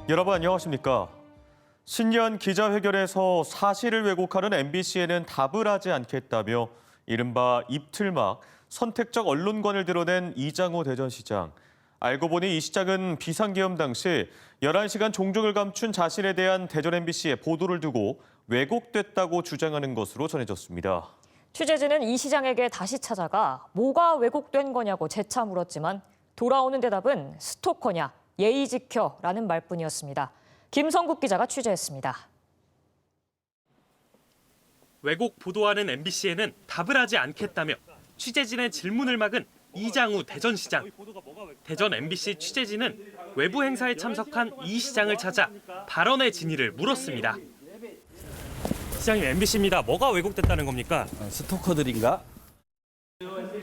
여러분 안녕하십니까? 신년 기자회견에서 사실을 왜곡하는 MBC에는 답을 하지 않겠다며 이른바 입틀막 선택적 언론관을 드러낸 이장우 대전시장. 알고 보니 이 시장은 비상계엄 당시 11시간 종족을 감춘 자신에 대한 대전 MBC의 보도를 두고 왜곡됐다고 주장하는 것으로 전해졌습니다. 취재진은 이 시장에게 다시 찾아가 뭐가 왜곡된 거냐고 재차 물었지만 돌아오는 대답은 스토커냐, 예의 지켜라는 말뿐이었습니다. 김성국 기자가 취재했습니다. 왜곡 보도하는 MBC에는 답을 하지 않겠다며 취재진의 질문을 막은 이장우 대전시장. 대전 MBC 취재진은 외부 행사에 참석한 이 시장을 찾아 발언의 진위를 물었습니다. 시장님, MBC입니다. 뭐가 왜곡됐다는 겁니까? 스토커들인가?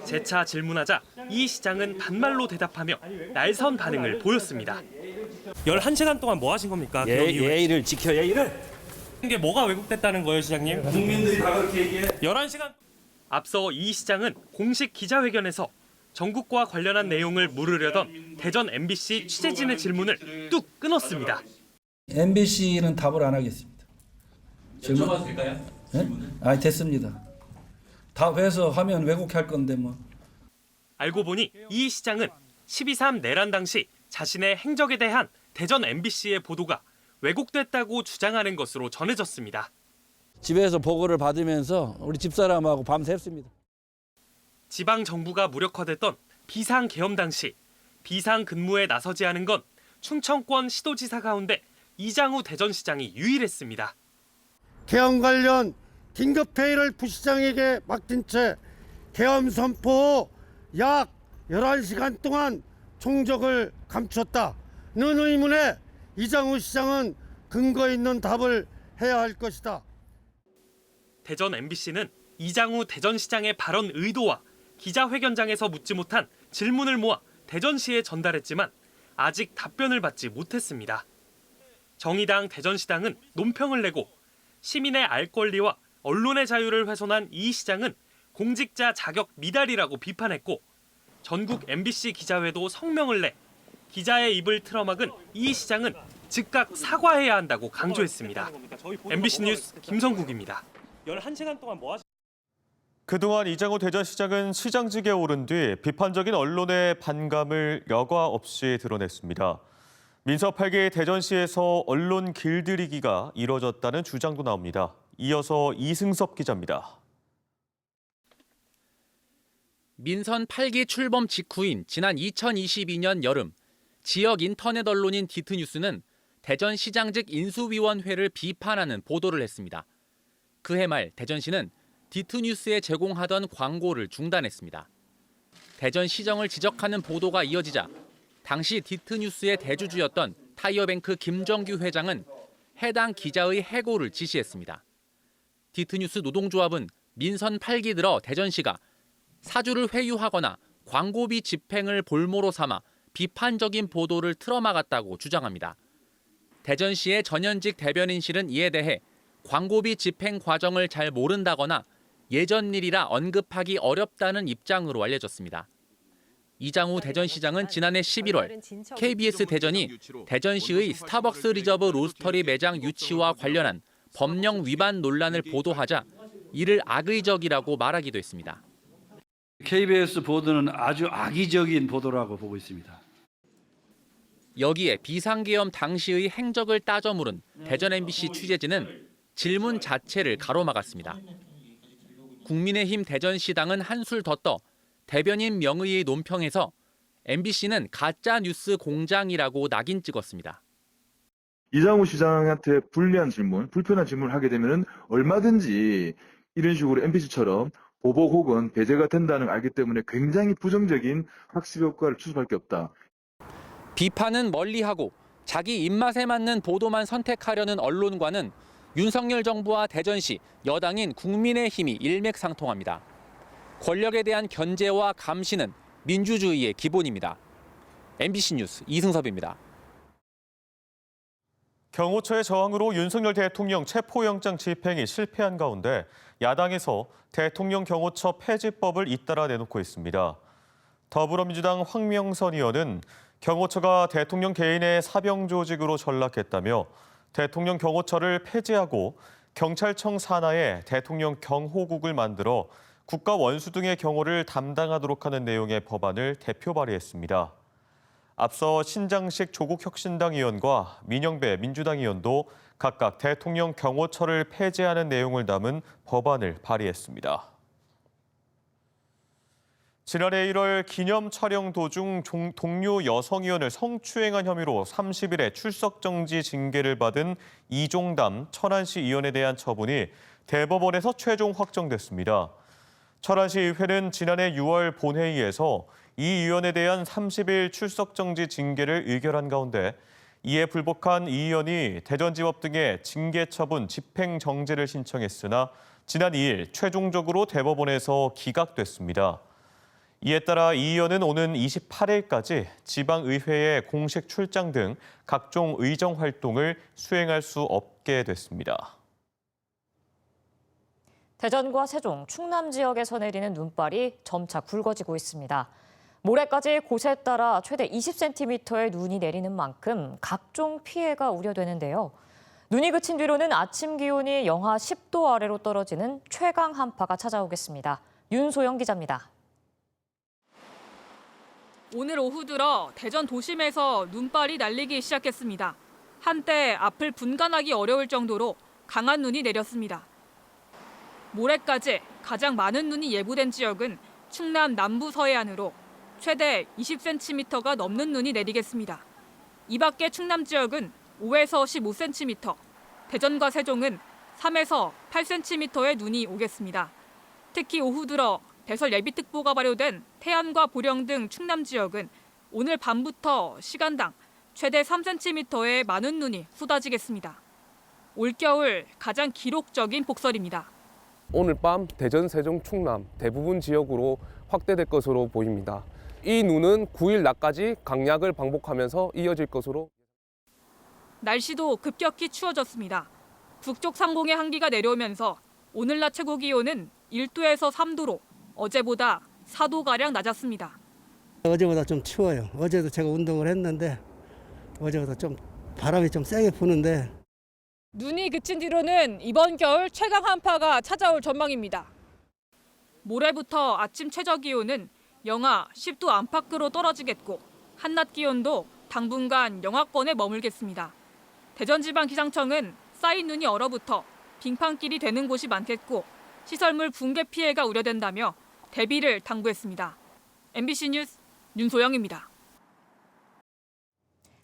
재차 질문하자 이 시장은 반말로 대답하며 날선 반응을 보였습니다. 11시간 동안 뭐 하신 겁니까? 예의를 지켜, 예의를. 이게 뭐가 왜곡됐다는 거예요, 시장님? 국민들이 다 그렇게 얘기해. 11시간. 앞서 이 시장은 공식 기자회견에서 전국과 관련한 내용을 물으려던 대전 MBC 취재진의 질문을 뚝 끊었습니다. MBC는 답을 안 하겠습니다. 여쭤봐도 될까요? 네? 아, 됐습니다. 답해서 하면 왜곡할 건데 뭐. 알고 보니 이 시장은 12.3 내란 당시 자신의 행적에 대한 대전 MBC의 보도가 왜곡됐다고 주장하는 것으로 전해졌습니다. 집에서 보고를 받으면서 우리 집사람하고 밤샜습니다. 지방 정부가 무력화됐던 비상계엄 당시 비상근무에 나서지 않은 건 충청권 시도지사 가운데 이장우 대전시장이 유일했습니다. 계엄 관련 긴급회의를 부시장에게 맡긴 채 계엄 선포 후 약 11시간 동안 총적을 감췄다는 의문에 이장우 시장은 근거 있는 답을 해야 할 것이다. 대전 MBC는 이장우 대전시장의 발언 의도와 기자회견장에서 묻지 못한 질문을 모아 대전시에 전달했지만 아직 답변을 받지 못했습니다. 정의당 대전시당은 논평을 내고 시민의 알 권리와 언론의 자유를 훼손한 이 시장은 공직자 자격 미달이라고 비판했고 전국 MBC 기자회도 성명을 내 기자의 입을 틀어막은 이 시장은 즉각 사과해야 한다고 강조했습니다. MBC 뉴스 김성국입니다. 11시간 동안 뭐 하셨어요? 그동안 이장우 대전시장은 시장직에 오른 뒤 비판적인 언론의 반감을 여과 없이 드러냈습니다. 민서 8개 대전시에서 언론 길들이기가 이뤄졌다는 주장도 나옵니다. 이어서 이승섭 기자입니다. 민선 8기 출범 직후인 지난 2022년 여름 지역 인터넷 언론인 디트뉴스는 대전시장직 인수위원회를 비판하는 보도를 했습니다. 그해 말 대전시는 디트뉴스에 제공하던 광고를 중단했습니다. 대전시정을 지적하는 보도가 이어지자 당시 디트뉴스의 대주주였던 타이어뱅크 김정규 회장은 해당 기자의 해고를 지시했습니다. 디트뉴스 노동조합은 민선 8기 들어 대전시가 사주를 회유하거나 광고비 집행을 볼모로 삼아 비판적인 보도를 틀어막았다고 주장합니다. 대전시의 전현직 대변인실은 이에 대해 광고비 집행 과정을 잘 모른다거나 예전 일이라 언급하기 어렵다는 입장으로 알려졌습니다. 이장우 대전시장은 지난해 11월 KBS 대전이 대전시의 스타벅스 리저브 로스터리 매장 유치와 관련한 법령 위반 논란을 보도하자 이를 악의적이라고 말하기도 했습니다. KBS 보도는 아주 악의적인 보도라고 보고 있습니다. 여기에 비상계엄 당시의 행적을 따져 물은 대전 MBC 취재진은 질문 자체를 가로막았습니다. 국민의힘 대전시당은 한술 더 떠 대변인 명의의 논평에서 MBC는 가짜 뉴스 공장이라고 낙인 찍었습니다. 이장우 시장한테 불리한 질문, 불편한 질문을 하게 되면 얼마든지 이런 식으로 MBC처럼 보복 혹은 배제가 된다는 걸 알기 때문에 굉장히 부정적인 학습 효과를 추 수밖에 없다. 비판은 멀리하고 자기 입맛에 맞는 보도만 선택하려는 언론과는 윤석열 정부와 대전시, 여당인 국민의힘이 일맥상통합니다. 권력에 대한 견제와 감시는 민주주의의 기본입니다. MBC 뉴스 이승섭입니다. 경호처의 저항으로 윤석열 대통령 체포영장 집행이 실패한 가운데 야당에서 대통령 경호처 폐지법을 잇따라 내놓고 있습니다. 더불어민주당 황명선 의원은 경호처가 대통령 개인의 사병 조직으로 전락했다며 대통령 경호처를 폐지하고 경찰청 산하에 대통령 경호국을 만들어 국가 원수 등의 경호를 담당하도록 하는 내용의 법안을 대표 발의했습니다. 앞서 신장식 조국혁신당 의원과 민영배 민주당 의원도 각각 대통령 경호처를 폐지하는 내용을 담은 법안을 발의했습니다. 지난해 1월 기념 촬영 도중 동료 여성 의원을 성추행한 혐의로 30일에 출석정지 징계를 받은 이종담 천안시 의원에 대한 처분이 대법원에서 최종 확정됐습니다. 천안시 의회는 지난해 6월 본회의에서 이 의원에 대한 30일 출석정지 징계를 의결한 가운데 이에 불복한 이 의원이 대전지법 등의 징계 처분 집행정지를 신청했으나 지난 2일 최종적으로 대법원에서 기각됐습니다. 이에 따라 이 의원은 오는 28일까지 지방의회에 공식 출장 등 각종 의정 활동을 수행할 수 없게 됐습니다. 대전과 세종, 충남 지역에서 내리는 눈발이 점차 굵어지고 있습니다. 모레까지 곳에 따라 최대 20cm의 눈이 내리는 만큼 각종 피해가 우려되는데요. 눈이 그친 뒤로는 아침 기온이 영하 10도 아래로 떨어지는 최강 한파가 찾아오겠습니다. 윤소영 기자입니다. 오늘 오후 들어 대전 도심에서 눈발이 날리기 시작했습니다. 한때 앞을 분간하기 어려울 정도로 강한 눈이 내렸습니다. 모레까지 가장 많은 눈이 예보된 지역은 충남 남부 서해안으로 최대 20cm가 넘는 눈이 내리겠습니다. 이 밖에 충남 지역은 5에서 15cm, 대전과 세종은 3에서 8cm의 눈이 오겠습니다. 특히 오후 들어 대설 예비특보가 발효된 태안과 보령 등 충남 지역은 오늘 밤부터 시간당 최대 3cm의 많은 눈이 쏟아지겠습니다. 올겨울 가장 기록적인 폭설입니다. 오늘 밤 대전, 세종, 충남 대부분 지역으로 확대될 것으로 보입니다. 이 눈은 9일 낮까지 강약을 반복하면서 이어질 것으로. 날씨도 급격히 추워졌습니다. 북쪽 상공의 한기가 내려오면서 오늘 낮 최고 기온은 1도에서 3도로 어제보다 4도가량 낮았습니다. 어제보다 좀 추워요. 어제도 제가 운동을 했는데 어제보다 좀 바람이 좀 세게 부는데. 눈이 그친 뒤로는 이번 겨울 최강 한파가 찾아올 전망입니다. 모레부터 아침 최저 기온은 영하 10도 안팎으로 떨어지겠고 한낮 기온도 당분간 영하권에 머물겠습니다. 대전지방기상청은 쌓인 눈이 얼어붙어 빙판길이 되는 곳이 많겠고 시설물 붕괴 피해가 우려된다며 대비를 당부했습니다. MBC 뉴스 윤소영입니다.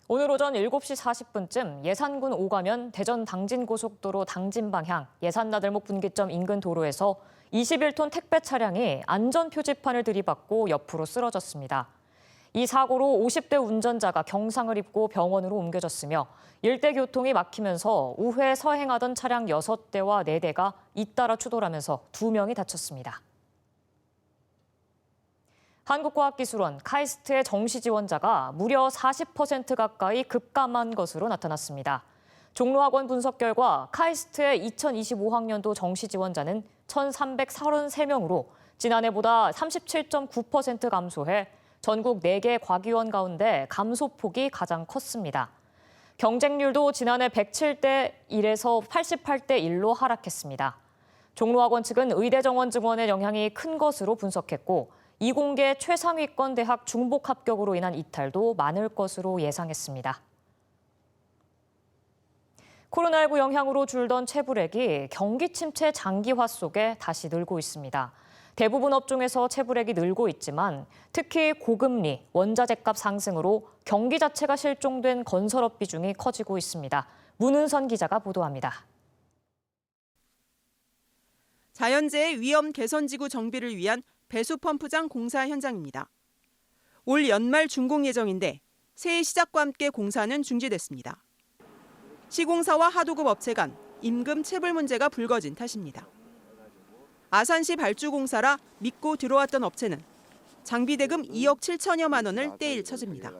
오늘 오전 7시 40분쯤 예산군 오가면 대전 당진고속도로 당진 방향 예산나들목 분기점 인근 도로에서 21톤 택배 차량이 안전표지판을 들이받고 옆으로 쓰러졌습니다. 이 사고로 50대 운전자가 경상을 입고 병원으로 옮겨졌으며 일대 교통이 막히면서 우회 서행하던 차량 6대와 4대가 잇따라 추돌하면서 2명이 다쳤습니다. 한국과학기술원 카이스트의 정시 지원자가 무려 40% 가까이 급감한 것으로 나타났습니다. 종로학원 분석 결과 카이스트의 2025학년도 정시 지원자는 1,333명으로 지난해보다 37.9% 감소해 전국 4개 과기원 가운데 감소폭이 가장 컸습니다. 경쟁률도 지난해 107대 1에서 88대 1로 하락했습니다. 종로학원 측은 의대 정원 증원의 영향이 큰 것으로 분석했고 이공계 최상위권 대학 중복 합격으로 인한 이탈도 많을 것으로 예상했습니다. 코로나19 영향으로 줄던 체불액이 경기 침체 장기화 속에 다시 늘고 있습니다. 대부분 업종에서 체불액이 늘고 있지만 특히 고금리, 원자재값 상승으로 경기 자체가 실종된 건설업 비중이 커지고 있습니다. 문은선 기자가 보도합니다. 자연재해 위험 개선지구 정비를 위한 배수 펌프장 공사 현장입니다. 올 연말 준공 예정인데 새해 시작과 함께 공사는 중지됐습니다. 시공사와 하도급 업체 간 임금 체불 문제가 불거진 탓입니다. 아산시 발주공사라 믿고 들어왔던 업체는 장비 대금 2억 7천여만 원을 떼일 처지입니다.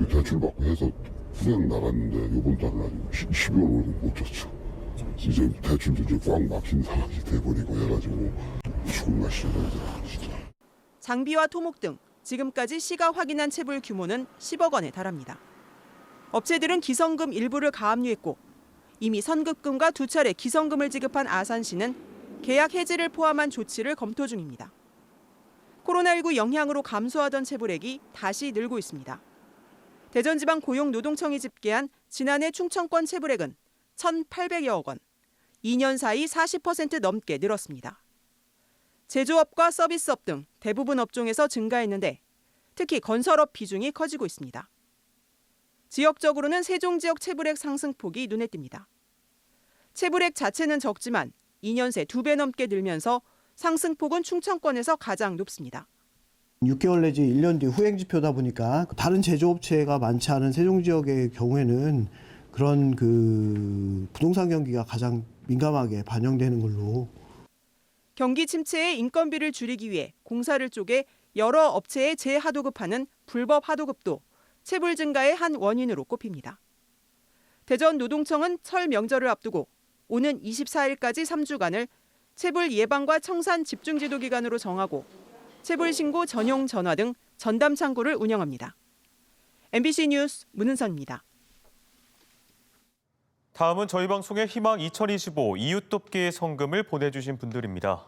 대출받고 해서 그냥 나갔는데 이번 달은 아직 12월 월급 못 줬죠. 이제 대출도 이제 꽉 막힌 상황이 돼버리고 해가지고 죽을 맛이잖아요, 진짜. 장비와 토목 등 지금까지 시가 확인한 체불 규모는 10억 원에 달합니다. 업체들은 기성금 일부를 가압류했고 이미 선급금과 2차례 기성금을 지급한 아산시는 계약 해지를 포함한 조치를 검토 중입니다. 코로나19 영향으로 감소하던 체불액이 다시 늘고 있습니다. 대전지방고용노동청이 집계한 지난해 충청권 체불액은 1,800여억 원, 2년 사이 40% 넘게 늘었습니다. 제조업과 서비스업 등 대부분 업종에서 증가했는데 특히 건설업 비중이 커지고 있습니다. 지역적으로는 세종 지역 체불액 상승폭이 눈에 띕니다. 체불액 자체는 적지만 2년 새 2배 넘게 늘면서 상승폭은 충청권에서 가장 높습니다. 6개월 내지 1년 뒤 후행지표다 보니까 다른 제조업체가 많지 않은 세종 지역의 경우에는 그런 부동산 경기가 가장 민감하게 반영되는 걸로. 경기 침체에 인건비를 줄이기 위해 공사를 쪼개 여러 업체에 재하도급하는 불법 하도급도 체불 증가의 한 원인으로 꼽힙니다. 대전노동청은 설 명절을 앞두고 오는 24일까지 3주간을 체불 예방과 청산 집중지도 기간으로 정하고 체불 신고 전용 전화 등 전담 창구를 운영합니다. MBC 뉴스 문은선입니다. 다음은 저희 방송의 희망 2025 이웃돕기 성금을 보내주신 분들입니다.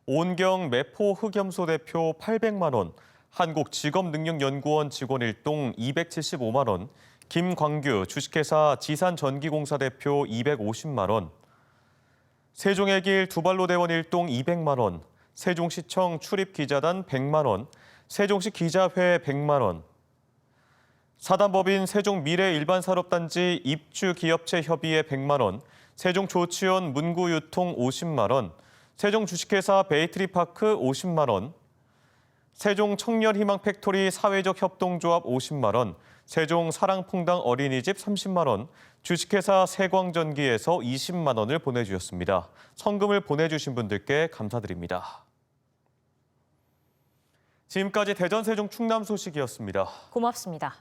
온경 매포 흑염소 대표 800만 원, 한국직업능력연구원 직원 일동 275만 원, 김광규 주식회사 지산전기공사 대표 250만 원, 세종의 길 두발로 대원 일동 200만 원, 세종시청 출입기자단 100만 원, 세종시 기자회 100만 원, 사단법인 세종미래일반산업단지 입주기업체협의회 100만 원, 세종조치원 문구유통 50만 원, 세종주식회사 베이트리파크 50만 원, 세종청년희망팩토리 사회적협동조합 50만 원, 세종사랑퐁당 어린이집 30만 원, 주식회사 세광전기에서 20만 원을 보내주셨습니다. 성금을 보내주신 분들께 감사드립니다. 지금까지 대전, 세종, 충남 소식이었습니다. 고맙습니다.